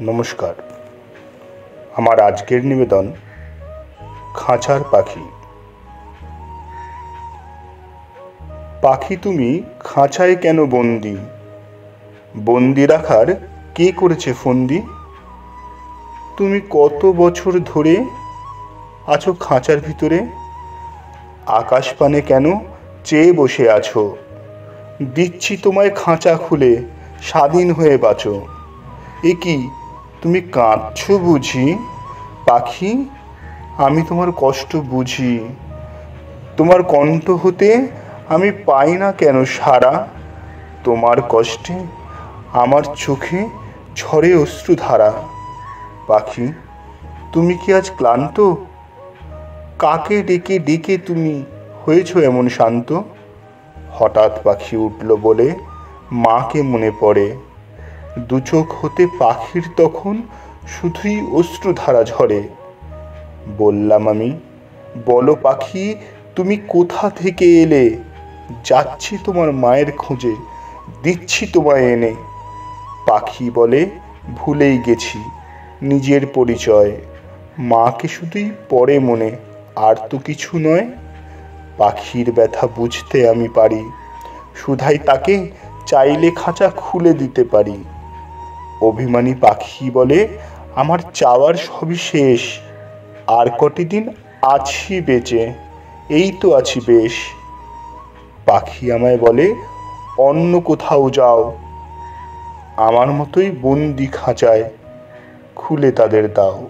নমস্কার। আমার আজকের নিবেদন খাঁচার পাখি। পাখি তুমি খাঁচায় কেন বন্দি? বন্দি রাখার কে করেছে ফন্দি? তুমি কত বছর ধরে আছো খাঁচার ভিতরে? আকাশ পানে কেন চেয়ে বসে আছো? দিচ্ছি তোমায় খাঁচা খুলে, স্বাধীন হয়ে বাঁচো। এ কি, তুমি কাঁদছো বুঝি? পাখি, আমি তোমার কষ্ট বুঝি। তোমার কণ্ঠ হতে আমি পাই না কেন সাড়া? তোমার কষ্টে আমার চোখে ঝরে অশ্রুধারা। পাখি, তুমি কি আজ ক্লান্ত? কাকে ডেকে ডেকে তুমি হয়েছো এমন শান্ত? হঠাৎ পাখি উঠল বলে মাকে মনে পড়ে। দু চোখ হতে পাখির তখন শুধুই অশ্রুধারা ঝরে। বললাম আমি, বলো পাখি, তুমি কোথা থেকে এলে? যাচ্ছি তোমার মায়ের খোঁজে, দিচ্ছি তোমায় এনে। পাখি বলে, ভুলেই গেছি নিজের পরিচয়। মাকে শুধুই পড়ে মনে, আর তো কিছু নয়। পাখির ব্যথা বুঝতে আমি পারি, শুধাই তাকে চাইলে খাঁচা খুলে দিতে পারি। অভিমানী পাখি বলে, আমার চাওয়ার সবই শেষ। আর কটি দিন আছি বেঁচে, এই তো আছি বেশ। পাখি আমায় বলে, অন্য কোথাও যাও, আমার মতোই বন্দি খাঁচায় খুলে তাদের দাও।